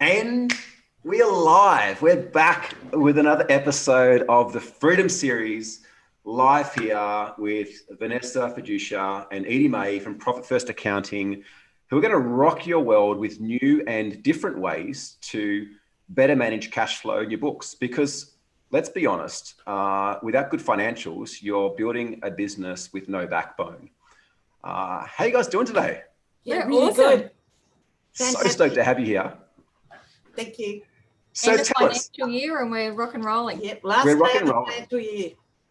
And we are live. We're back with another episode of the Freedom Series, live here with Vanessa Fiducia and Edie from Profit First Accounting, who are going to rock your world with new and different ways to better manage cash flow in your books. Because let's be honest, without good financials, you're building a business with no backbone. How are you guys doing today? Yeah, really awesome. Good. So stoked to have you here. Thank you. So end of financial year and we're rock and rolling. Yep, last day of the financial year.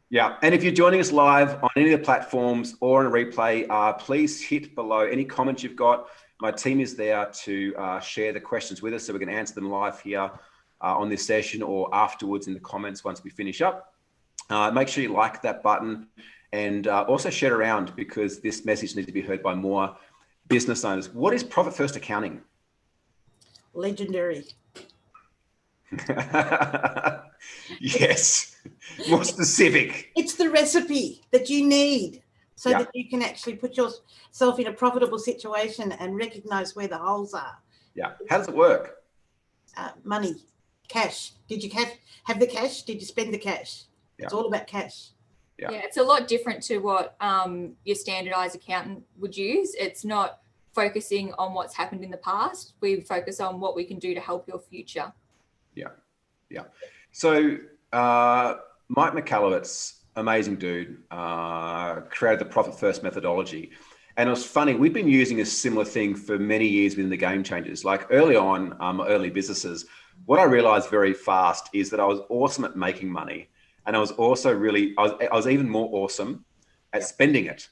Yeah, and if you're joining us live on any of the platforms or on a replay, please hit below any comments you've got. My team is there to share the questions with us so we can answer them live here on this session or afterwards in the comments once we finish up. Make sure you like that button and also share it around because this message needs to be heard by more business owners. What is Profit First Accounting? Legendary. Yes, more specific. It's the recipe that you need so that you can actually put yourself in a profitable situation and recognize where the holes are. Yeah. How does it work? Money, cash. Did you have the cash? Did you spend the cash? Yeah. It's all about cash. Yeah, it's a lot different to what your standardized accountant would use. It's not focusing on what's happened in the past. We focus on what we can do to help your future. Yeah. So Mike McAllowitz, amazing dude, created the Profit First methodology. And it was funny, we've been using a similar thing for many years within the Game Changers. Like early on, early businesses, what I realized very fast is that I was awesome at making money. And I was also I was even more awesome at spending it.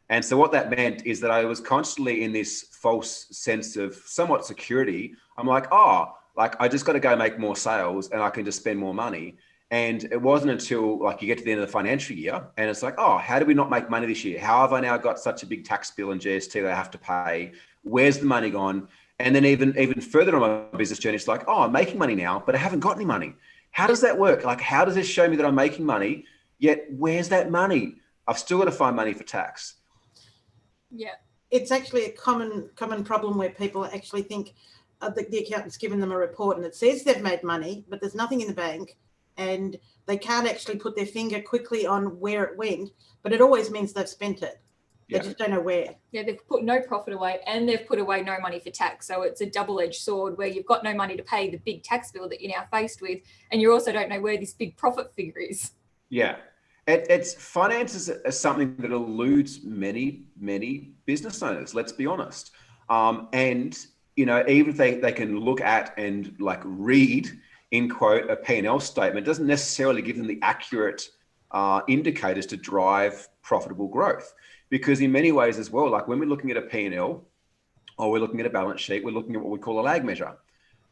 And so what that meant is that I was constantly in this false sense of somewhat security. I'm like, I just got to go make more sales and I can just spend more money. And it wasn't until like you get to the end of the financial year and it's like, how do we not make money this year? How have I now got such a big tax bill and GST that I have to pay? Where's the money gone? And then even further on my business journey, it's like, I'm making money now, but I haven't got any money. How does that work? Like, how does this show me that I'm making money? Yet where's that money? I've still got to find money for tax. Yeah, it's actually a common problem where people actually think the accountant's given them a report and it says they've made money, but there's nothing in the bank and they can't actually put their finger quickly on where it went, but it always means they've spent it. They just don't know where. Yeah, they've put no profit away and they've put away no money for tax. So it's a double-edged sword where you've got no money to pay the big tax bill that you're now faced with, and you also don't know where this big profit figure is. Yeah. It's finances is something that eludes many business owners, let's be honest. And, even if they can look at and like read, in quote, a P&L statement, doesn't necessarily give them the accurate indicators to drive profitable growth. Because in many ways as well, like when we're looking at a P&L or we're looking at a balance sheet, we're looking at what we call a lag measure.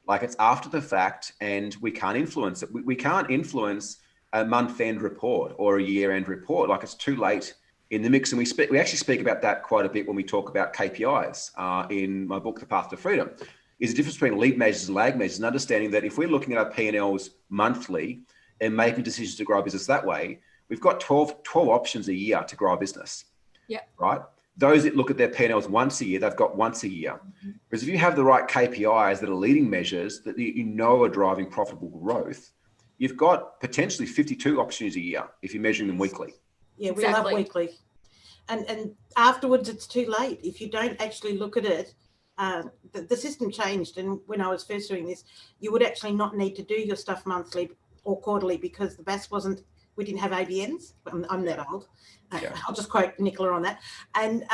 Like it's after the fact and we can't influence it. We can't influence a month-end report or a year-end report. Like it's too late in the mix. And we actually speak about that quite a bit when we talk about KPIs in my book, The Path to Freedom, is the difference between lead measures and lag measures and understanding that if we're looking at our P&Ls monthly and making decisions to grow our business that way, we've got 12 options a year to grow our business. Yeah. Right? Those that look at their P&Ls once a year, they've got once a year. Mm-hmm. Whereas if you have the right KPIs that are leading measures that are driving profitable growth, you've got potentially 52 opportunities a year if you're measuring them weekly. Yeah, we love weekly. And afterwards, it's too late. If you don't actually look at it, the system changed. And when I was first doing this, you would actually not need to do your stuff monthly or quarterly because the BAS we didn't have ABNs. I'm that old. I'll just quote Nicola on that. And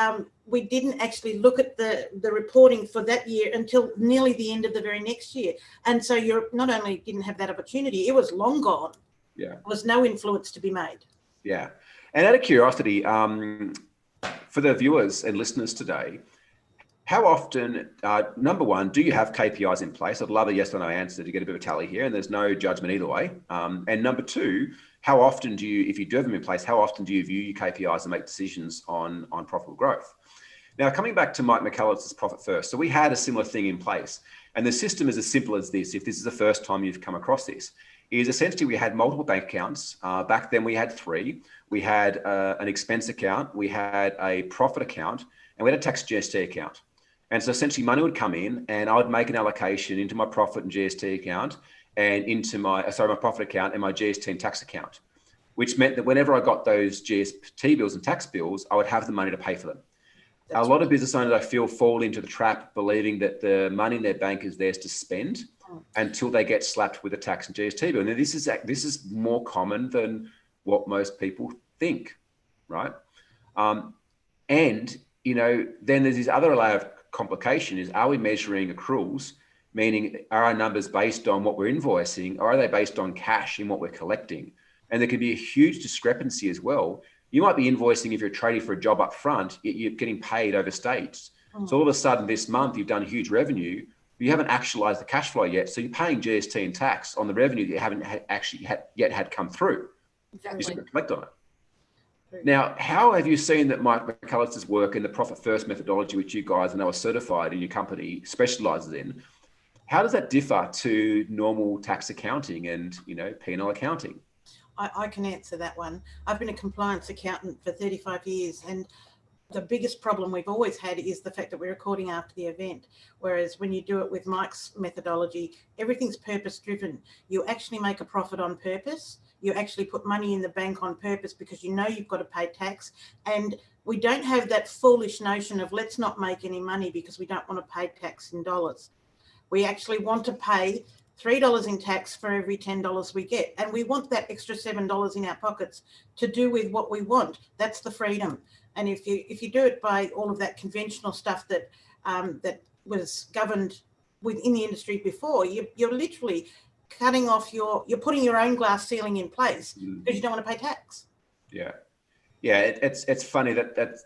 we didn't actually look at the reporting for that year until nearly the end of the very next year. And so you not only didn't have that opportunity, it was long gone. Yeah. There was no influence to be made. Yeah. And out of curiosity, for the viewers and listeners today, how often, number one, do you have KPIs in place? I'd love a yes or no answer to get a bit of a tally here, and there's no judgment either way. And number two, how often do you, if you do have them in place, how often do you view your KPIs and make decisions on profitable growth? Now, coming back to Mike McAllister's Profit First. So we had a similar thing in place. And the system is as simple as this. If this is the first time you've come across this, is essentially we had multiple bank accounts. Back then we had three. We had an expense account, we had a profit account, and we had a tax GST account. And so essentially money would come in and I would make an allocation into my profit and GST account and into my profit account and my GST and tax account, which meant that whenever I got those GST bills and tax bills, I would have the money to pay for them. A lot of business owners, I feel, fall into the trap believing that the money in their bank is theirs to spend until they get slapped with a tax and GST bill. Now, this is more common than what most people think, right? And, you know, then there's this other layer of complication is, are we measuring accruals? Meaning, are our numbers based on what we're invoicing, or are they based on cash in what we're collecting? And there can be a huge discrepancy as well. You might be invoicing if you're trading for a job up front, you're getting paid overstates. So all of a sudden this month you've done huge revenue, but you haven't actualized the cash flow yet. So you're paying GST and tax on the revenue that you haven't yet had come through. Exactly. You just got to collect on it. Now, how have you seen that Mike McAllister's work in the Profit First methodology, which you guys are now certified in your company specializes in, how does that differ to normal tax accounting and, you know, P&L accounting? I can answer that one. I've been a compliance accountant for 35 years, and the biggest problem we've always had is the fact that we're recording after the event. Whereas when you do it with Mike's methodology, everything's purpose driven. You actually make a profit on purpose. You actually put money in the bank on purpose because you know you've got to pay tax. And we don't have that foolish notion of let's not make any money because we don't want to pay tax in dollars. We actually want to pay $3 in tax for every $10 we get. And we want that extra $7 in our pockets to do with what we want. That's the freedom. And if you do it by all of that conventional stuff that that was governed within the industry before, you're literally cutting off you're putting your own glass ceiling in place because you don't want to pay tax. Yeah. Yeah, it's funny that's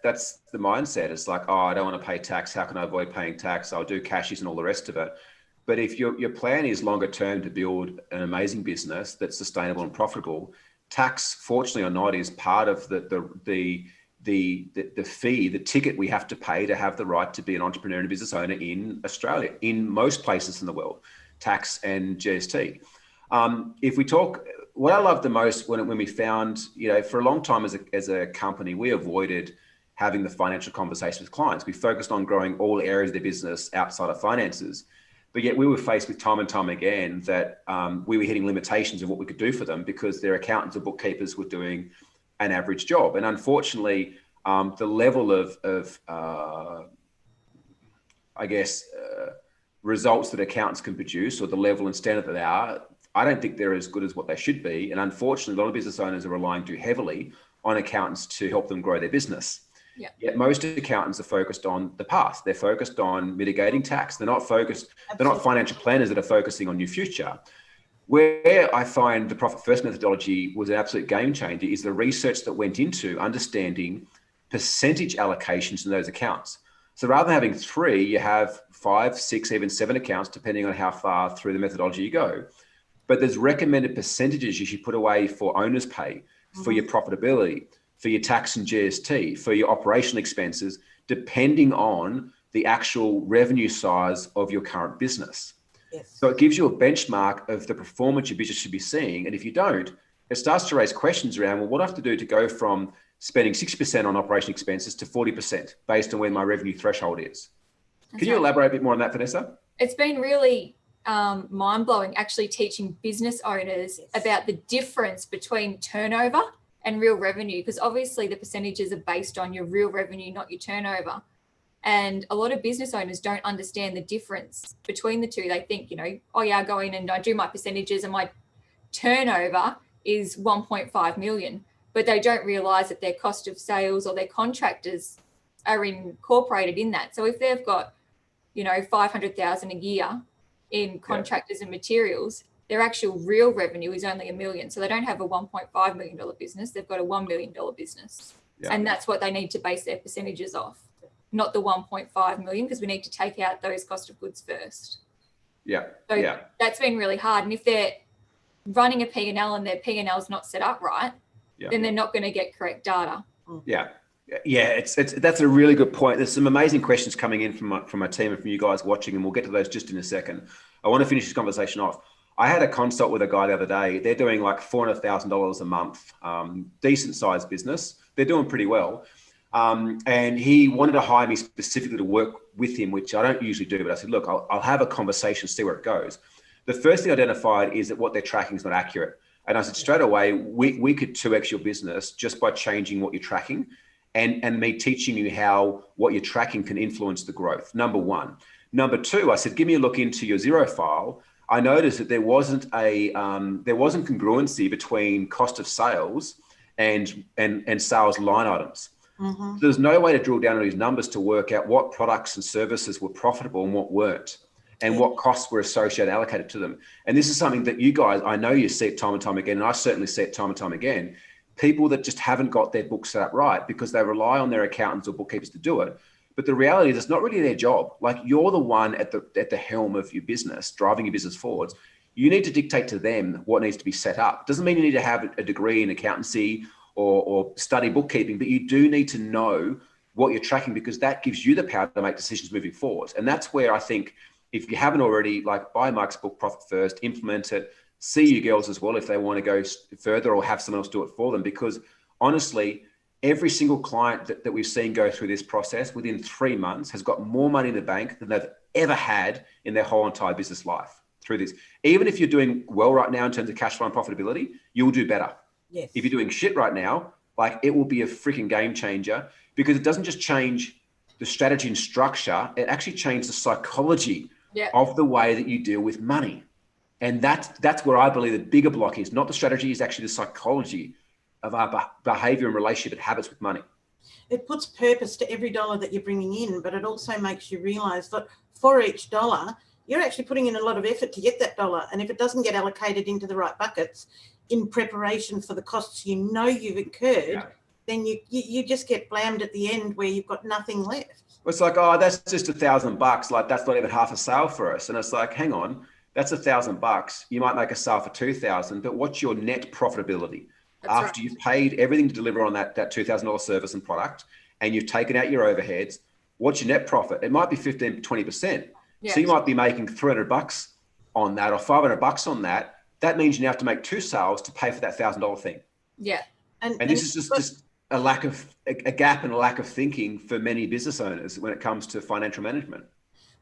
the mindset. It's like, oh, I don't want to pay tax. How can I avoid paying tax? I'll do cashies and all the rest of it. But if your plan is longer term to build an amazing business that's sustainable and profitable, tax, fortunately or not, is part of the fee, the ticket we have to pay to have the right to be an entrepreneur and a business owner in Australia, in most places in the world, tax and GST. If we talk, what I love the most when we found, you know, for a long time as a company, we avoided having the financial conversation with clients. We focused on growing all areas of their business outside of finances. But yet we were faced with time and time again that we were hitting limitations of what we could do for them because their accountants or bookkeepers were doing an average job. And unfortunately, the level of results that accountants can produce, or the level and standard that they are, I don't think they're as good as what they should be. And unfortunately, a lot of business owners are relying too heavily on accountants to help them grow their business. Yeah. Yet most accountants are focused on the past. They're focused on mitigating tax. They're not financial planners that are focusing on your future. Where I find the Profit First methodology was an absolute game changer is the research that went into understanding percentage allocations in those accounts. So rather than having 3, you have 5, 6, even 7 accounts, depending on how far through the methodology you go. But there's recommended percentages you should put away for owner's pay, for your profitability, for your tax and GST, for your operational expenses, depending on the actual revenue size of your current business. Yes. So it gives you a benchmark of the performance your business should be seeing. And if you don't, it starts to raise questions around, well, what do I have to do to go from spending 60% on operation expenses to 40% based on where my revenue threshold is? Can you elaborate a bit more on that, Vanessa? It's been really mind-blowing actually teaching business owners about the difference between turnover and real revenue, because obviously the percentages are based on your real revenue, not your turnover. And a lot of business owners don't understand the difference between the two. They think, you know, oh yeah, I go in and I do my percentages and my turnover is 1.5 million, but they don't realize that their cost of sales or their contractors are incorporated in that. So if they've got, you know, 500,000 a year in contractors and materials, their actual real revenue is only $1 million. So they don't have a $1.5 million business. They've got a $1 million business. Yeah. And that's what they need to base their percentages off, not the 1.5 million, because we need to take out those cost of goods first. Yeah. So that's been really hard. And if they're running a P&L and their P&L is not set up right, then they're not going to get correct data. Yeah. Yeah, that's a really good point. There's some amazing questions coming in from my team and from you guys watching, and we'll get to those just in a second. I want to finish this conversation off. I had a consult with a guy the other day. They're doing like $400,000 a month, decent sized business. They're doing pretty well. And he wanted to hire me specifically to work with him, which I don't usually do, but I said, look, I'll have a conversation, see where it goes. The first thing I identified is that what they're tracking is not accurate. And I said, straight away, we could 2x your business just by changing what you're tracking and me teaching you how what you're tracking can influence the growth. Number one. Number two, I said, give me a look into your Xero file. I noticed that there wasn't congruency between cost of sales and sales line items. Mm-hmm. There's no way to drill down on these numbers to work out what products and services were profitable and what weren't, and what costs were associated, allocated to them. And this is something that you guys, I know you see it time and time again, and I certainly see it time and time again, people that just haven't got their books set up right because they rely on their accountants or bookkeepers to do it. But the reality is it's not really their job. Like, you're the one at the helm of your business, driving your business forwards. You need to dictate to them what needs to be set up. Doesn't mean you need to have a degree in accountancy or study bookkeeping, but you do need to know what you're tracking, because that gives you the power to make decisions moving forward. And that's where I think, if you haven't already, like, buy Mike's book, Profit First, implement it, see you girls as well if they want to go further or have someone else do it for them. Because honestly, every single client that we've seen go through this process within 3 months has got more money in the bank than they've ever had in their whole entire business life through this. Even if you're doing well right now in terms of cash flow and profitability, you'll do better. Yes. If you're doing shit right now, like, it will be a freaking game changer, because it doesn't just change the strategy and structure, it actually changes the psychology of the way that you deal with money. And that's where I believe the bigger block is. Not the strategy, is actually the psychology of our behavior and relationship and habits with money. It puts purpose to every dollar that you're bringing in, but it also makes you realize that for each dollar, you're actually putting in a lot of effort to get that dollar. And if it doesn't get allocated into the right buckets in preparation for the costs you know you've incurred, then you just get blamed at the end where you've got nothing left. It's like, oh, that's just $1,000. Like, that's not even half a sale for us. And it's like, hang on, that's $1,000. You might make a sale for 2,000, but what's your net profitability? That's after you've paid everything to deliver on that $2,000 service and product, and you've taken out your overheads, what's your net profit? It might be 15, 20%. So you might be making $300 on that or $500 on that. That means you now have to make 2 sales to pay for that $1,000 thing. Yeah. And this is just a gap and a lack of thinking for many business owners when it comes to financial management.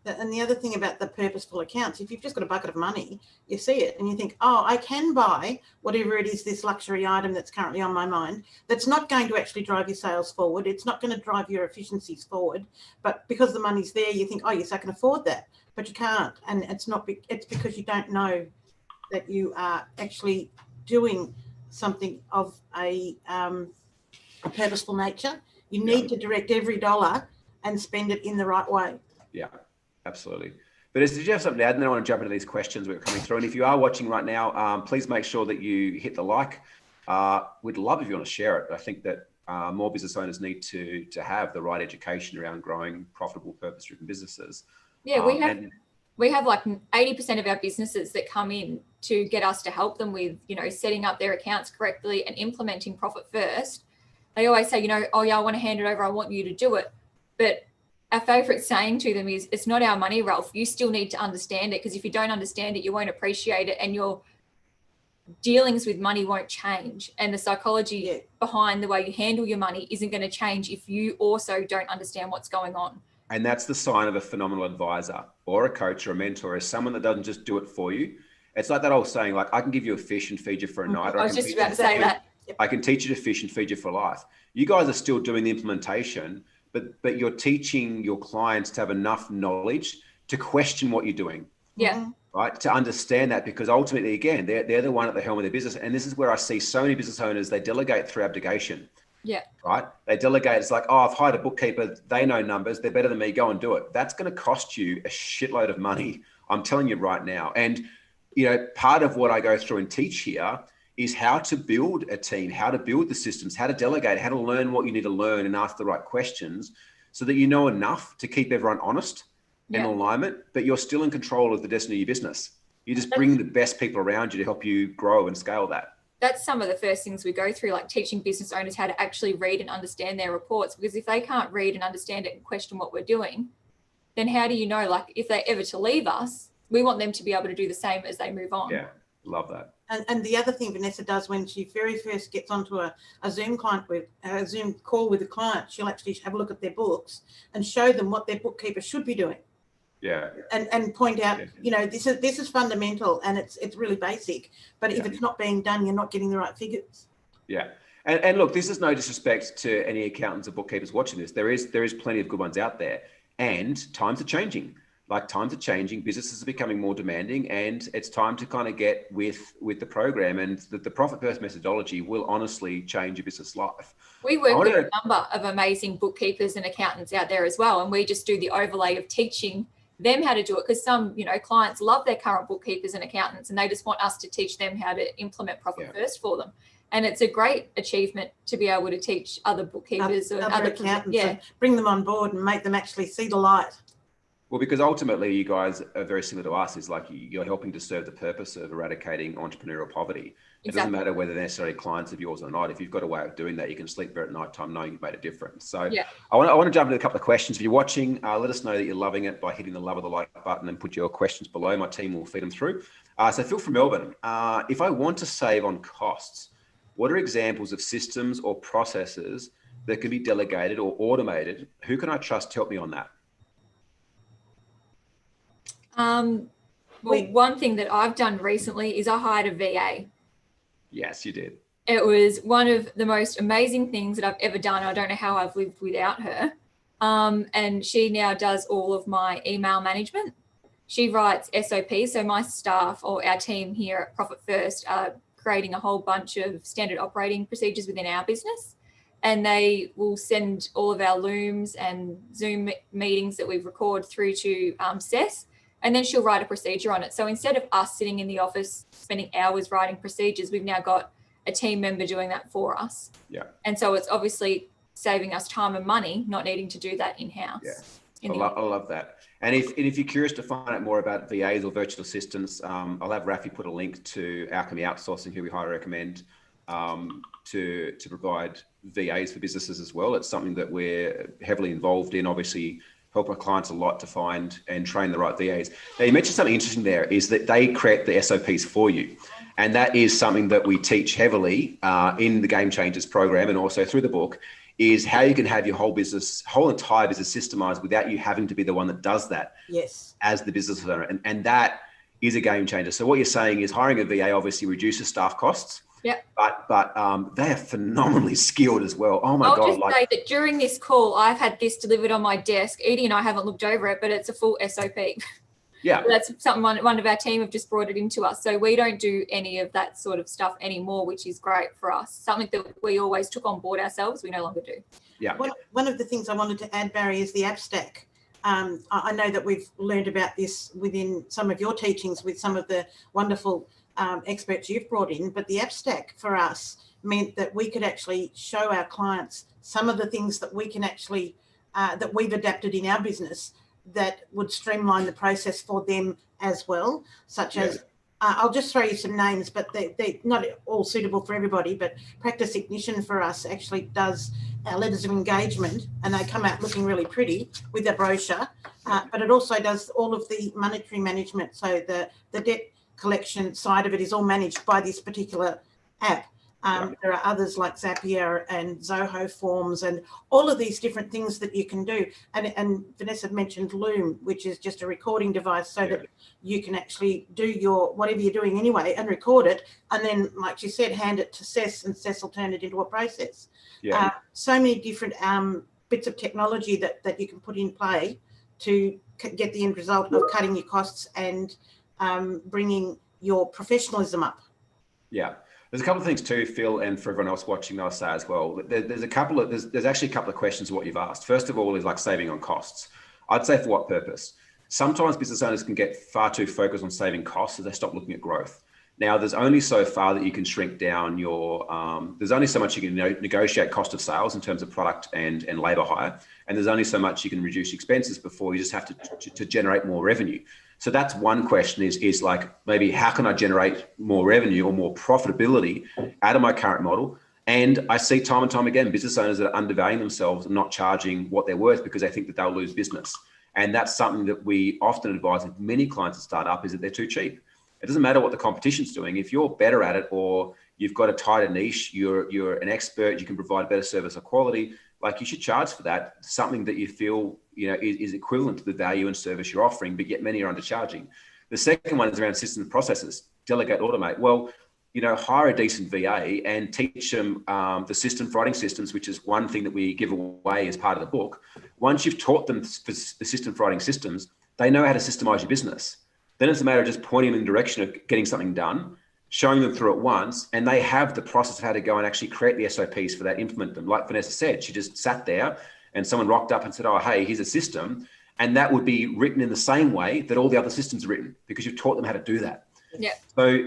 And the other thing about the purposeful accounts, if you've just got a bucket of money, you see it and you think, oh, I can buy whatever it is, this luxury item that's currently on my mind, that's not going to actually drive your sales forward. It's not going to drive your efficiencies forward. But because the money's there, you think, oh, yes, I can afford that. But you can't. And it's because you don't know that you are actually doing something of a purposeful nature. You need to direct every dollar and spend it in the right way. Yeah. Absolutely. But did you have something to add? And then I want to jump into these questions that are coming through. And if you are watching right now, please make sure that you hit the like. We'd love if you want to share it. I think that more business owners need to have the right education around growing profitable, purpose-driven businesses. Yeah, we have like 80% of our businesses that come in to get us to help them with, setting up their accounts correctly and implementing Profit First. They always say, oh yeah, I want to hand it over. I want you to do it. But our favourite saying to them is, it's not our money, Ralph. You still need to understand it, because if you don't understand it, you won't appreciate it, and your dealings with money won't change. And the psychology behind the way you handle your money isn't going to change if you also don't understand what's going on. And that's the sign of a phenomenal advisor or a coach or a mentor, is someone that doesn't just do it for you. It's like that old saying, like, I can give you a fish and feed you for a night. I was just about to say that. I can teach you to fish and feed you for life. You guys are still doing the implementation, but you're teaching your clients to have enough knowledge to question what you're doing. Yeah. Right. To understand that, because ultimately, again, they're the one at the helm of their business. And this is where I see so many business owners, they delegate through abdication. Yeah. Right. They delegate. It's like, oh, I've hired a bookkeeper. They know numbers. They're better than me. Go and do it. That's going to cost you a shitload of money. I'm telling you right now. And, part of what I go through and teach here is how to build a team, how to build the systems, how to delegate, how to learn what you need to learn and ask the right questions so that you know enough to keep everyone honest and in alignment, but you're still in control of the destiny of your business. You just bring the best people around you to help you grow and scale that. That's some of the first things we go through, like teaching business owners how to actually read and understand their reports, because if they can't read and understand it and question what we're doing, then how do you know, like, if they're ever to leave us, we want them to be able to do the same as they move on. Yeah, love that. And the other thing Vanessa does when she very first gets onto a Zoom call with a client, she'll actually have a look at their books and show them what their bookkeeper should be doing. Yeah. And point out, this is fundamental and it's really basic. But if it's not being done, you're not getting the right figures. Yeah. And look, this is no disrespect to any accountants or bookkeepers watching this. There is plenty of good ones out there, and times are changing. Times are changing, businesses are becoming more demanding, and it's time to kind of get with the program, and the profit first methodology will honestly change your business life. We work with a number of amazing bookkeepers and accountants out there as well, and we just do the overlay of teaching them how to do it, because some clients love their current bookkeepers and accountants and they just want us to teach them how to implement profit first for them. And it's a great achievement to be able to teach other bookkeepers and other accountants, and bring them on board and make them actually see the light. Well, because ultimately you guys are very similar to us. Is like you're helping to serve the purpose of eradicating entrepreneurial poverty. It doesn't matter whether they're necessarily clients of yours or not. If you've got a way of doing that, you can sleep better at night time knowing you've made a difference. So I want to jump into a couple of questions. If you're watching, let us know that you're loving it by hitting the love or the like button and put your questions below. My team will feed them through. So Phil from Melbourne, if I want to save on costs, what are examples of systems or processes that can be delegated or automated? Who can I trust to help me on that? One thing that I've done recently is I hired a VA. Yes, you did. It was one of the most amazing things that I've ever done. I don't know how I've lived without her. And she now does all of my email management. She writes SOPs. So my staff or our team here at Profit First are creating a whole bunch of standard operating procedures within our business. And they will send all of our Looms and Zoom meetings that we record through to SES. And then she'll write a procedure on it. So instead of us sitting in the office spending hours writing procedures, we've now got a team member doing that for us. Yeah. And so it's obviously saving us time and money, not needing to do that in-house. Yeah. I love that. And if you're curious to find out more about VAs or virtual assistants, I'll have Rafi put a link to Alchemy Outsourcing, who we highly recommend to provide VAs for businesses as well. It's something that we're heavily involved in, obviously help our clients a lot to find and train the right VAs. Now, you mentioned something interesting there, is that they create the SOPs for you. And that is something that we teach heavily in the Game Changers program and also through the book, is how you can have your whole entire business systemized without you having to be the one that does that as the business owner. And that is a game changer. So what you're saying is hiring a VA obviously reduces staff costs. Yeah. But they are phenomenally skilled as well. Oh my God. I'll just say that during this call, I've had this delivered on my desk. Edie and I haven't looked over it, but it's a full SOP. Yeah. That's something one of our team have just brought it into us. So we don't do any of that sort of stuff anymore, which is great for us. Something that we always took on board ourselves, we no longer do. Yeah. One of the things I wanted to add, Barry, is the app stack. I know that we've learned about this within some of your teachings with some of the wonderful experts you've brought in, but the app stack for us meant that we could actually show our clients some of the things that we can actually, that we've adapted in our business that would streamline the process for them as well, such as, I'll just throw you some names, but they're not all suitable for everybody, but Practice Ignition for us actually does our letters of engagement, and they come out looking really pretty with a brochure, but it also does all of the monetary management. So the debt collection side of it is all managed by this particular app. There are others like Zapier and Zoho Forms and all of these different things that you can do. And Vanessa mentioned Loom, which is just a recording device so that you can actually do your whatever you're doing anyway and record it. And then, like she said, hand it to Cess and Cess will turn it into a process. Yeah. So many different bits of technology that you can put in play to get the end result of cutting your costs and bringing your professionalism up. Yeah. There's a couple of things too, Phil, and for everyone else watching, I'll say as well. There's actually a couple of questions of what you've asked. First of all is like saving on costs. I'd say for what purpose? Sometimes business owners can get far too focused on saving costs as they stop looking at growth. Now, there's only so far that you can shrink down your, there's only so much you can negotiate cost of sales in terms of product and labor hire. And there's only so much you can reduce expenses before you just have to generate more revenue. So that's one question is like, maybe how can I generate more revenue or more profitability out of my current model? And I see time and time again, business owners that are undervaluing themselves and not charging what they're worth because they think that they'll lose business. And that's something that we often advise with many clients that start up, is that they're too cheap. It doesn't matter what the competition's doing. If you're better at it, or you've got a tighter niche, you're an expert, you can provide better service or quality, like you should charge for that, something that you feel, is equivalent to the value and service you're offering, but yet many are undercharging. The second one is around systems and processes, delegate, automate. Well, hire a decent VA and teach them the system for writing systems, which is one thing that we give away as part of the book. Once you've taught them the system for writing systems, they know how to systemize your business. Then it's a matter of just pointing them in the direction of getting something done, showing them through it once, and they have the process of how to go and actually create the SOPs for that, implement them. Like Vanessa said, she just sat there and someone rocked up and said, oh, hey, here's a system. And that would be written in the same way that all the other systems are written, because you've taught them how to do that. Yeah.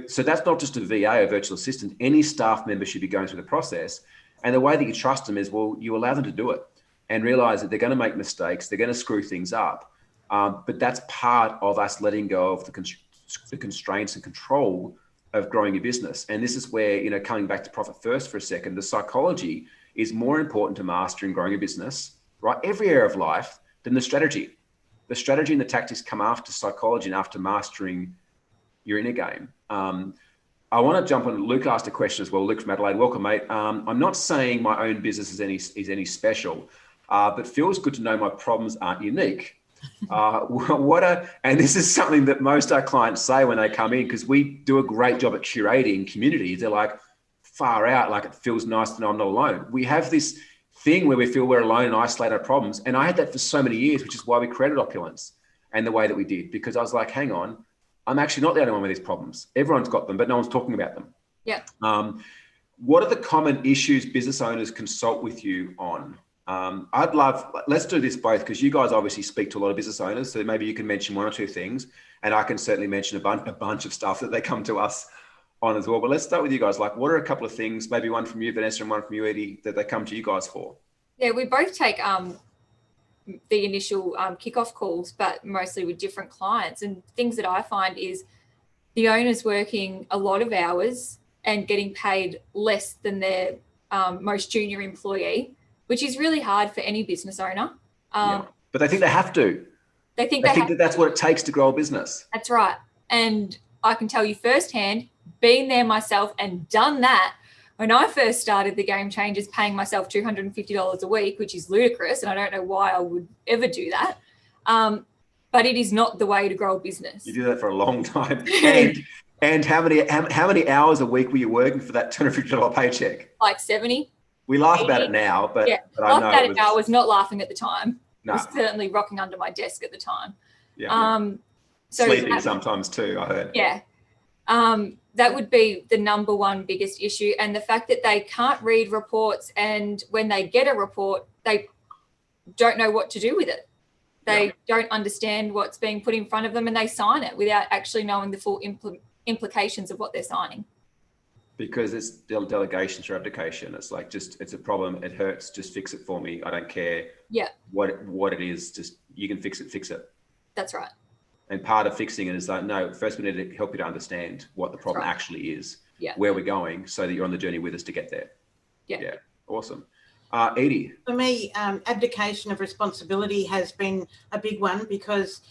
So that's not just a VA or virtual assistant. Any staff member should be going through the process. And the way that you trust them is, well, you allow them to do it and realize that they're going to make mistakes. They're going to screw things up. But that's part of us letting go of the constraints and control of growing your business. And this is where, coming back to profit first for a second, the psychology is more important to mastering growing a business, right? Every area of life than the strategy. The strategy and the tactics come after psychology and after mastering your inner game. I want to jump on. Luke asked a question as well. Luke from Adelaide, welcome, mate. I'm not saying my own business is any special, but feels good to know my problems aren't unique. And this is something that most our clients say when they come in, because we do a great job at curating communities. They're like, far out, like it feels nice to know I'm not alone. We have this thing where we feel we're alone and isolate our problems. And I had that for so many years, which is why we created Opulence and the way that we did, because I was like, hang on, I'm actually not the only one with these problems. Everyone's got them, but no one's talking about them. Yeah. What are the common issues business owners consult with you on? Let's do this both, because you guys obviously speak to a lot of business owners. So maybe you can mention one or two things, and I can certainly mention a bunch of stuff that they come to us on as well. But let's start with you guys. Like, what are a couple of things, maybe one from you, Vanessa, and one from you, Edie, that they come to you guys for? Yeah, we both take the initial kickoff calls, but mostly with different clients. And things that I find is the owner's working a lot of hours and getting paid less than their most junior employee, which is really hard for any business owner. But they think they have to. They think that that's what it takes to grow a business. That's right. And I can tell you firsthand, being there myself and done that, when I first started the Game Changers, paying myself $250 a week, which is ludicrous, and I don't know why I would ever do that. But it is not the way to grow a business. You do that for a long time. And how many hours a week were you working for that $250 paycheck? Like 70. We laugh about it now, but yeah, but I know I was not laughing at the time. No. I was certainly rocking under my desk at the time. Yeah. Sleeping sometimes too, I heard. Yeah. That would be the number one biggest issue. And the fact that they can't read reports, and when they get a report, they don't know what to do with it. They don't understand what's being put in front of them, and they sign it without actually knowing the full implications of what they're signing. Because it's delegation or abdication. It's like, it's a problem. It hurts. Just fix it for me. I don't care what it is. Just, you can fix it. That's right. And part of fixing it is like, no, first we need to help you to understand what the problem actually is, where we're going, so that you're on the journey with us to get there. Yeah. Awesome. Edie. For me, abdication of responsibility has been a big one, because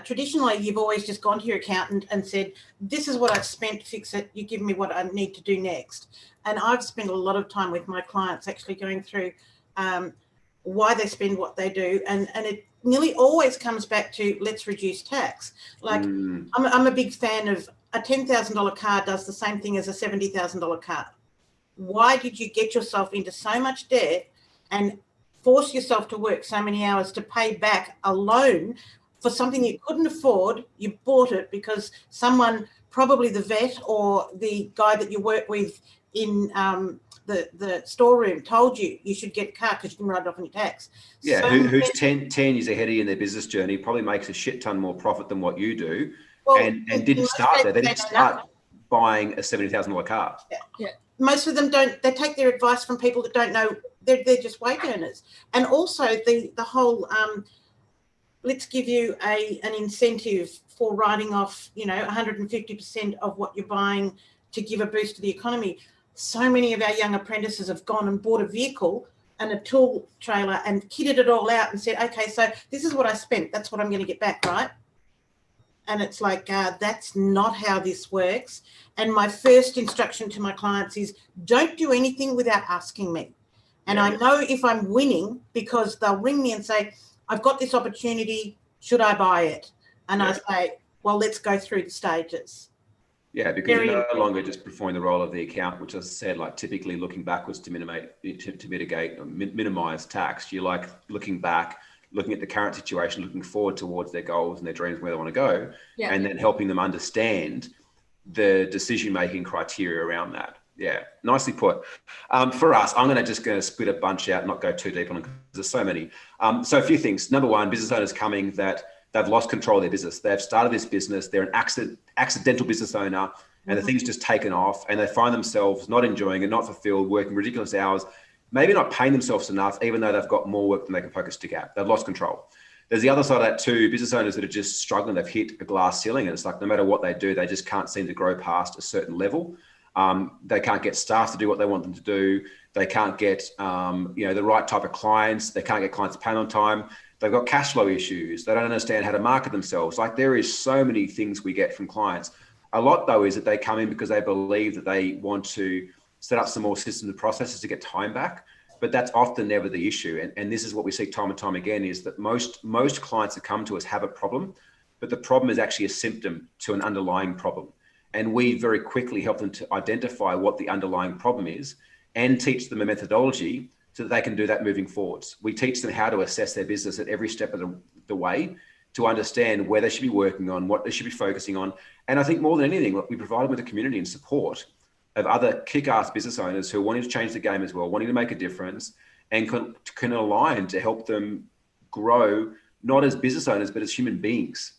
traditionally you've always just gone to your accountant and said, this is what I've spent, fix it, you give me what I need to do next. And I've spent a lot of time with my clients actually going through why they spend what they do, and it nearly always comes back to, let's reduce tax. Like, I'm a big fan of a $10,000 car does the same thing as a $70,000 car. Why did you get yourself into so much debt and force yourself to work so many hours to pay back a loan for something you couldn't afford? You bought it because someone, probably the vet or the guy that you work with in the storeroom, told you should get a car because you can write it off on your tax. Yeah, so who's 10 years ahead of you in their business journey, probably makes a shit ton more profit than what you do, and didn't start there. They didn't start buying a $70,000 car. Yeah. Most of them don't. They take their advice from people that don't know. They're just wage earners. And also the whole let's give you an incentive for writing off, 150% of what you're buying to give a boost to the economy. So many of our young apprentices have gone and bought a vehicle and a tool trailer and kitted it all out and said, okay, so this is what I spent. That's what I'm going to get back, right? And it's like, that's not how this works. And my first instruction to my clients is don't do anything without asking me. And I know if I'm winning because they'll ring me and say, I've got this opportunity, should I buy it? And I say, well, let's go through the stages. Yeah, because you're no longer just performing the role of the accountant, which, as I said, like typically looking backwards to mitigate or minimize tax. You're like looking back, looking at the current situation, looking forward towards their goals and their dreams, where they want to go, and then helping them understand the decision-making criteria around that. Yeah, nicely put. For us, I'm going to split a bunch out, not go too deep on it because there's so many. So a few things. Number one, business owners coming that they've lost control of their business. They've started this business. They're an accidental business owner, and the thing's just taken off, and they find themselves not enjoying it, not fulfilled, working ridiculous hours, maybe not paying themselves enough, even though they've got more work than they can poke a stick at. They've lost control. There's the other side of that too, business owners that are just struggling. They've hit a glass ceiling, and it's like no matter what they do, they just can't seem to grow past a certain level. They can't get staff to do what they want them to do. They can't get the right type of clients. They can't get clients to pay on time. They've got cash flow issues. They don't understand how to market themselves. Like there is so many things we get from clients. A lot though is that they come in because they believe that they want to set up some more systems and processes to get time back. But that's often never the issue. And this is what we see time and time again, is that most clients that come to us have a problem, but the problem is actually a symptom to an underlying problem. And we very quickly help them to identify what the underlying problem is and teach them a methodology so that they can do that moving forwards. We teach them how to assess their business at every step of the way to understand where they should be working on, what they should be focusing on. And I think more than anything, we provide them with a community and support of other kick-ass business owners who are wanting to change the game as well, wanting to make a difference, and can align to help them grow, not as business owners, but as human beings.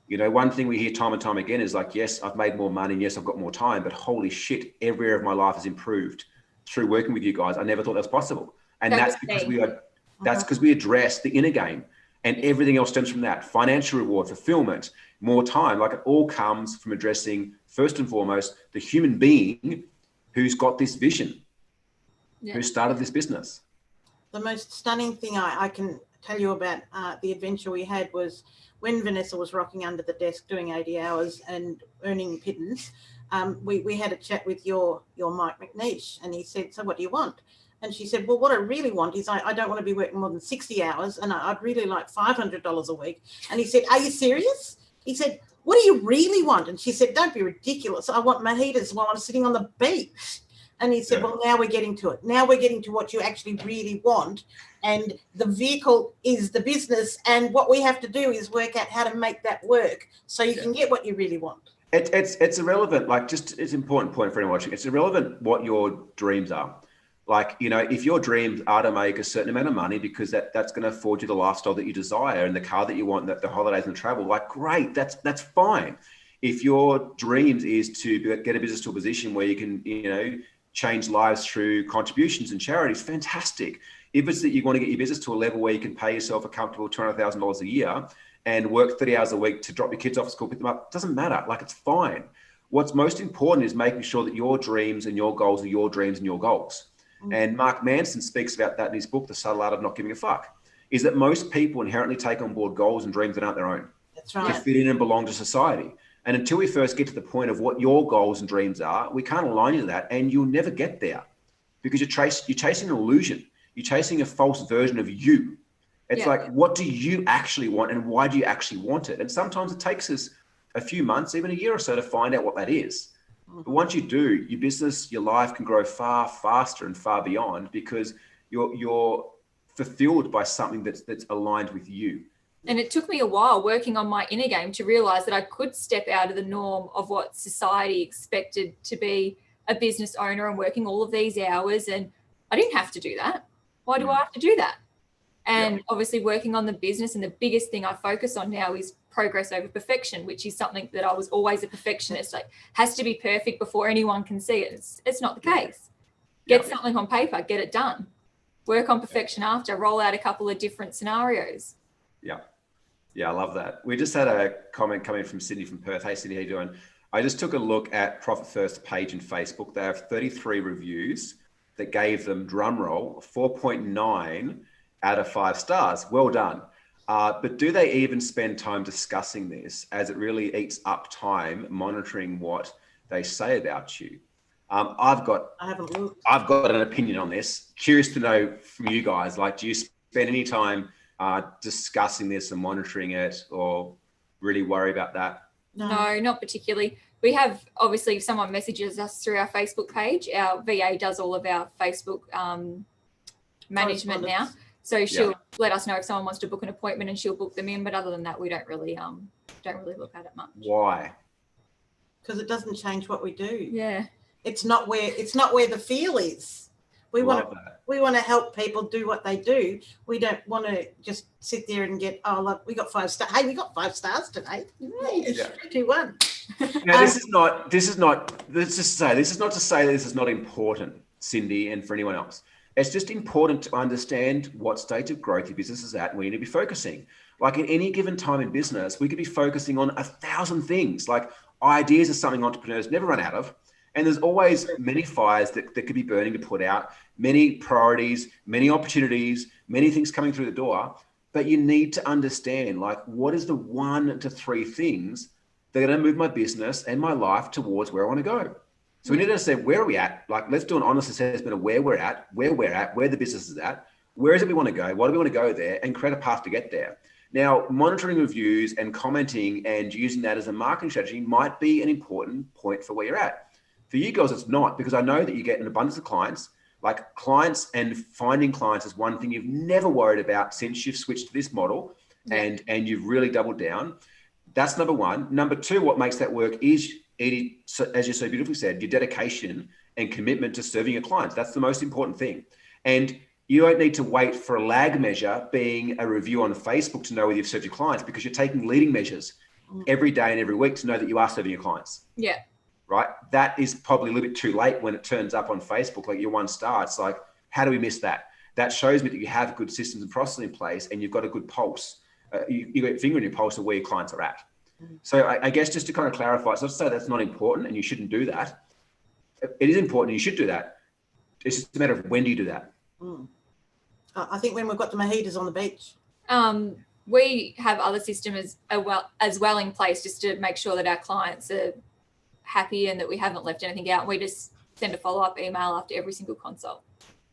You know, one thing we hear time and time again is like, yes, I've made more money, and yes, I've got more time, but holy shit, every area of my life has improved through working with you guys. I never thought that was possible. And that's because we address the inner game, and everything else stems from that. Financial reward, fulfillment, more time. Like it all comes from addressing, first and foremost, the human being who's got this vision, who started this business. The most stunning thing I can tell you about the adventure we had was when Vanessa was rocking under the desk doing 80 hours and earning pittance. We had a chat with your Mike McNeish, and he said, so what do you want? And she said, well, what I really want is I don't want to be working more than 60 hours, and I'd really like $500 a week. And he said, are you serious? He said, what do you really want? And she said, don't be ridiculous. I want mojitos while I'm sitting on the beach. And he said, well, now we're getting to it. Now we're getting to what you actually really want. And the vehicle is the business. And what we have to do is work out how to make that work so you can get what you really want. It's irrelevant. Like, just it's an important point for anyone watching. It's irrelevant what your dreams are. Like, you know, if your dreams are to make a certain amount of money because that's going to afford you the lifestyle that you desire and the car that you want, and the holidays and the travel, like, great, that's fine. If your dreams is to get a business to a position where you can, you know, change lives through contributions and charities, fantastic. If it's that you want to get your business to a level where you can pay yourself a comfortable $200,000 a year and work 30 hours a week to drop your kids off at school, pick them up, it doesn't matter. Like, it's fine. What's most important is making sure that your dreams and your goals are your dreams and your goals. And Mark Manson speaks about that in his book, The Subtle Art of Not Giving a Fuck, is that most people inherently take on board goals and dreams that aren't their own. That's right. To fit in and belong to society. And until we first get to the point of what your goals and dreams are, we can't align you to that, and you'll never get there because you're chasing an illusion. You're chasing a false version of you. It's like, what do you actually want, and why do you actually want it? And sometimes it takes us a few months, even a year or so, to find out what that is. But once you do, your business, your life can grow far faster and far beyond because you're fulfilled by something that's aligned with you. And it took me a while working on my inner game to realize that I could step out of the norm of what society expected to be a business owner and working all of these hours. And I didn't have to do that. Why do I have to do that? And obviously working on the business, and the biggest thing I focus on now is progress over perfection, which is something that I was always a perfectionist. Like, has to be perfect before anyone can see it. It's not the case. Get something on paper, get it done. Work on perfection after, roll out a couple of different scenarios. Yeah, I love that. We just had a comment coming from Sydney from Perth. Hey, Sydney, how you doing? I just took a look at Profit First page in Facebook. They have 33 reviews that gave them, drum roll, 4.9 out of 5 stars. Well done. But do they even spend time discussing this, as it really eats up time monitoring what they say about you? I've got an opinion on this. Curious to know from you guys, like, do you spend any time discussing this and monitoring it, or really worry about that? No, not particularly. We have, obviously, if someone messages us through our Facebook page, our VA does all of our Facebook management now. So she'll let us know if someone wants to book an appointment, and she'll book them in. But other than that, we don't really look at it much. Why? Because it doesn't change what we do. Yeah. It's not where the feel is. We want to help people do what they do. We don't want to just sit there and get, oh, look, we got 5 stars. Hey, we got 5 stars today. Yeah. 2-1. Now, this is not to say this is not important, Cindy, and for anyone else. It's just important to understand what stage of growth your business is at and where you need to be focusing. Like, at any given time in business, we could be focusing on 1,000 things. Like, ideas are something entrepreneurs never run out of. And there's always many fires that could be burning to put out, many priorities, many opportunities, many things coming through the door. But you need to understand, like, what is the 1 to 3 things that are going to move my business and my life towards where I want to go. So we need to understand, where are we at? Like, let's do an honest assessment of where we're at, where the business is at, where is it we want to go, why do we want to go there, and create a path to get there. Now, monitoring reviews and commenting and using that as a marketing strategy might be an important point for where you're at. For you girls, it's not, because I know that you get an abundance of clients. Like, clients and finding clients is one thing you've never worried about since you've switched to this model, and you've really doubled down. That's number 1. Number 2, what makes that work is, Edie, as you so beautifully said, your dedication and commitment to serving your clients. That's the most important thing. And you don't need to wait for a lag measure, being a review on Facebook, to know whether you've served your clients, because you're taking leading measures every day and every week to know that you are serving your clients. Yeah. Right? That is probably a little bit too late when it turns up on Facebook, like your 1 star. It's like, how do we miss that? That shows me that you have good systems and processes in place, and you've got a good pulse. You got your finger in your pulse of where your clients are at. So I guess, just to kind of clarify, it's not to say that's not important and you shouldn't do that. It is important and you should do that. It's just a matter of, when do you do that? I think when we've got the mojitos on the beach. We have other systems as well in place, just to make sure that our clients are happy and that we haven't left anything out. We just send a follow-up email after every single consult.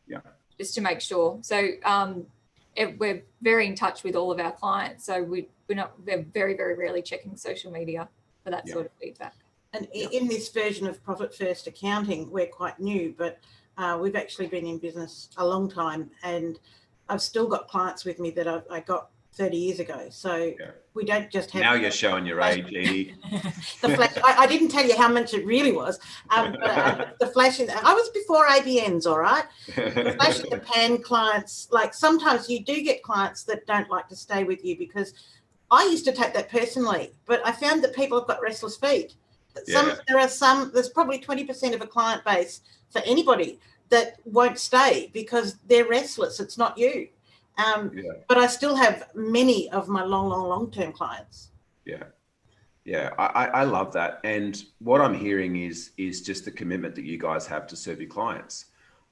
Yeah. Just to make sure. So we're very in touch with all of our clients. So we're very, very rarely checking social media for that sort of feedback. And in this version of Profit First Accounting, we're quite new, but we've actually been in business a long time, and I've still got clients with me that I got 30 years ago. So we don't just have... Now you're showing your age, Edie. The flash. I didn't tell you how much it really was. But, the flash in... I was before ABNs, all right? The flash in the pan clients, like, sometimes you do get clients that don't like to stay with you, because I used to take that personally, but I found that people have got restless feet. There's probably 20% of a client base for anybody that won't stay because they're restless. It's not you. But I still have many of my long-term clients. Yeah, I love that. And what I'm hearing is just the commitment that you guys have to serve your clients.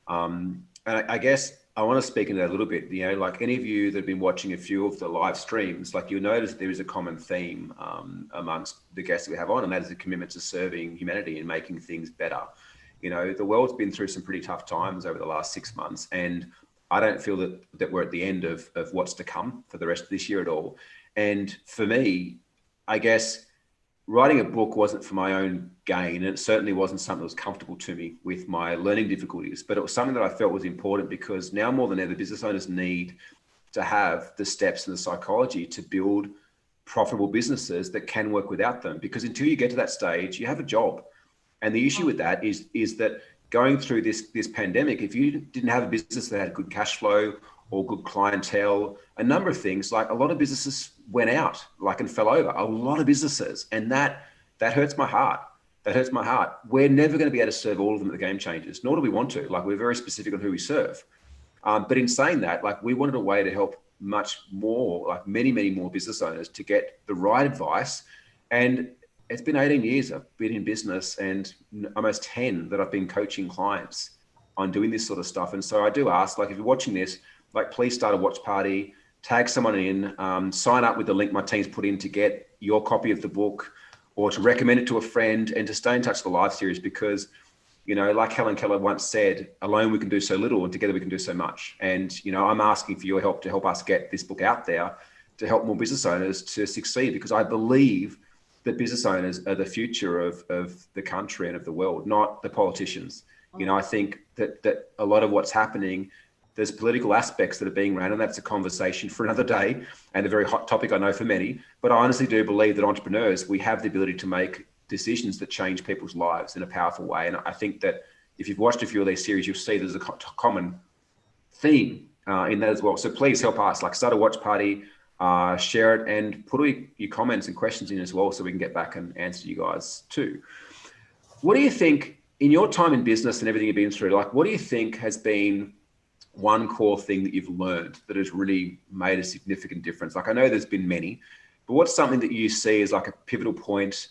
And I guess I want to speak into that a little bit. You know, like, any of you that have been watching a few of the live streams, like, you'll notice there is a common theme amongst the guests that we have on, and that is a commitment to serving humanity and making things better. You know, the world's been through some pretty tough times over the last 6 months, and I don't feel that we're at the end of what's to come for the rest of this year at all. And for me, I guess writing a book wasn't for my own gain, and it certainly wasn't something that was comfortable to me with my learning difficulties, but it was something that I felt was important, because now more than ever, business owners need to have the steps and the psychology to build profitable businesses that can work without them. Because until you get to that stage, you have a job. And the issue with that is that going through this pandemic, if you didn't have a business that had good cash flow or good clientele, a number of things, like, a lot of businesses went out, like, and fell over, a lot of businesses. And that hurts my heart. That hurts my heart. We're never going to be able to serve all of them at the Game Changers, nor do we want to. Like, we're very specific on who we serve. But in saying that, like, we wanted a way to help much more, like, many more business owners to get the right advice. And it's been 18 years I've been in business, and almost 10 that I've been coaching clients on doing this sort of stuff. And so I do ask, like, if you're watching this, like, please start a watch party, tag someone in, sign up with the link my team's put in to get your copy of the book or to recommend it to a friend, and to stay in touch with the live series, because, you know, like Helen Keller once said, alone we can do so little and together we can do so much. And, you know, I'm asking for your help to help us get this book out there, to help more business owners to succeed, because I believe that business owners are the future of the country and of the world, not the politicians. You know, I think that a lot of what's happening, there's political aspects that are being ran, and that's a conversation for another day and a very hot topic, I know, for many. But I honestly do believe that entrepreneurs, we have the ability to make decisions that change people's lives in a powerful way. And I think that if you've watched a few of these series, you'll see there's a common theme in that as well. So please help us, like, start a watch party, share it, and put all your comments and questions in as well, so we can get back and answer you guys too. What do you think, in your time in business and everything you've been through, like, what do you think has been one core thing that you've learned that has really made a significant difference? Like, I know there's been many, but what's something that you see as like a pivotal point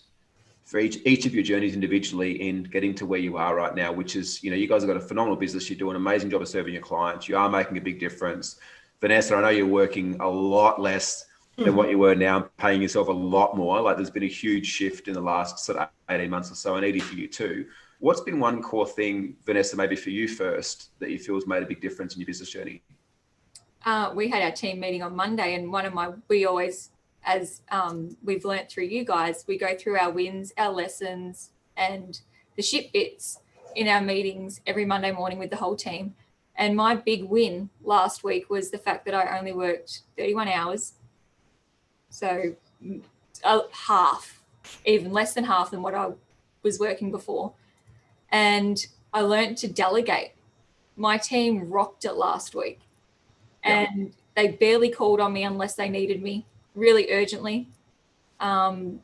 for each of your journeys individually in getting to where you are right now, which is, you know, you guys have got a phenomenal business. You do an amazing job of serving your clients. You are making a big difference. Vanessa, I know you're working a lot less than what you were now, paying yourself a lot more. Like, there's been a huge shift in the last sort of 18 months or so, and Edie, for you too. What's been one core thing, Vanessa, maybe for you first, that you feel has made a big difference in your business journey? We had our team meeting on Monday, and we always, as we've learnt through you guys, we go through our wins, our lessons, and the shit bits in our meetings every Monday morning with the whole team. And my big win last week was the fact that I only worked 31 hours. So half, even less than half than what I was working before. And I learned to delegate. My team rocked it last week. And they barely called on me unless they needed me really urgently. And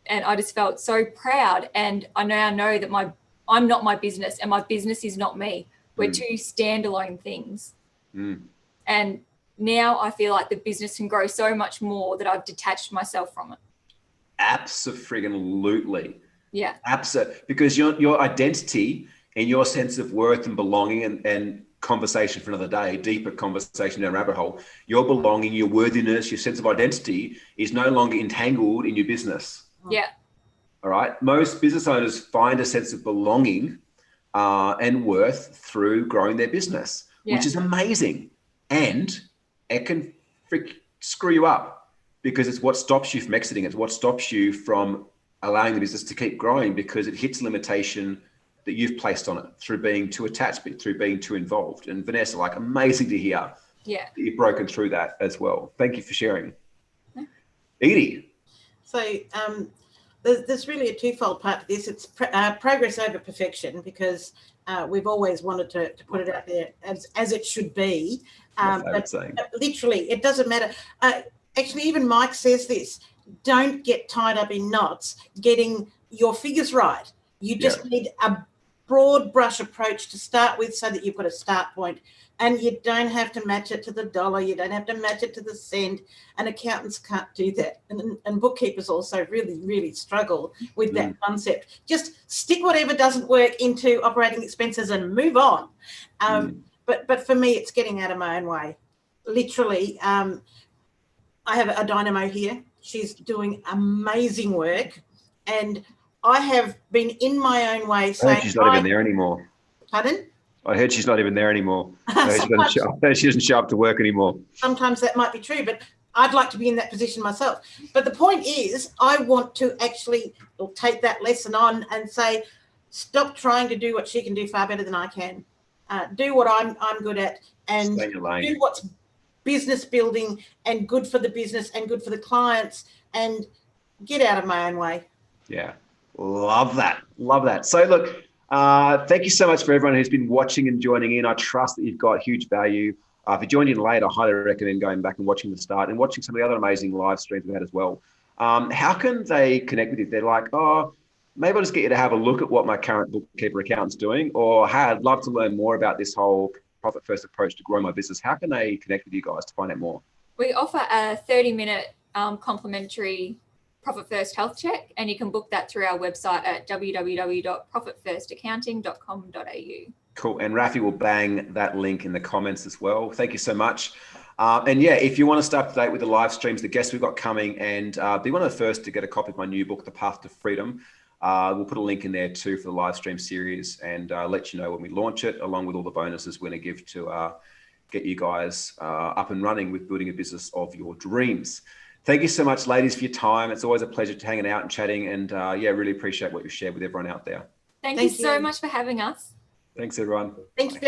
I just felt so proud. And I now know that I'm not my business, and my business is not me. We're two standalone things. And now I feel like the business can grow so much more that I've detached myself from it. Absolutely. Yeah. Absolutely. Because your identity and your sense of worth and belonging, and conversation for another day, deeper conversation down a rabbit hole, your belonging, your worthiness, your sense of identity is no longer entangled in your business. Yeah. All right. Most business owners find a sense of belonging and worth through growing their business, which is amazing. And it can screw you up, because it's what stops you from exiting. It's what stops you from allowing the business to keep growing, because it hits a limitation that you've placed on it through being too attached, through being too involved. And Vanessa, like, amazing to hear that you've broken through that as well. Thank you for sharing. Edie. So there's really a twofold part to this. It's progress over perfection, because we've always wanted to put it out there as it should be. But literally, it doesn't matter. Actually, even Mike says this: don't get tied up in knots getting your figures right. You just need a broad brush approach to start with, so that you've got a start point, and you don't have to match it to the dollar. You don't have to match it to the cent, and accountants can't do that. And bookkeepers also really, really struggle with that concept. Just stick whatever doesn't work into operating expenses and move on. But for me, it's getting out of my own way. Literally, I have a dynamo here. She's doing amazing work, and I have been in my own way saying, I heard she's not even there anymore. Pardon? I heard she's not even there anymore. She doesn't show up to work anymore. Sometimes that might be true, but I'd like to be in that position myself. But the point is, I want to actually take that lesson on and say, stop trying to do what she can do far better than I can. Do what I'm good at, and do what's business building and good for the business and good for the clients, and get out of my own way. Yeah. Love that. Love that. So look, thank you so much for everyone who's been watching and joining in. I trust that you've got huge value. If you joined in late, I highly recommend going back and watching the start and watching some of the other amazing live streams we've had as well. How can they connect with you? They're like, oh, maybe I'll just get you to have a look at what my current bookkeeper accountant's doing, or hey, I'd love to learn more about this whole profit first approach to grow my business. How can they connect with you guys to find out more? We offer a 30-minute complimentary Profit First health check, and you can book that through our website at www.profitfirstaccounting.com.au. Cool. And Rafi will bang that link in the comments as well. Thank you so much. And yeah, if you want to stay up to date with the live streams, the guests we've got coming, and be one of the first to get a copy of my new book, The Path to Freedom, we'll put a link in there too for the live stream series, and let you know when we launch it, along with all the bonuses we're going to give to get you guys up and running with building a business of your dreams. Thank you so much, ladies, for your time. It's always a pleasure hanging out and chatting, and yeah, really appreciate what you shared with everyone out there. Thank you so much for having us. Thanks, everyone. Thank you.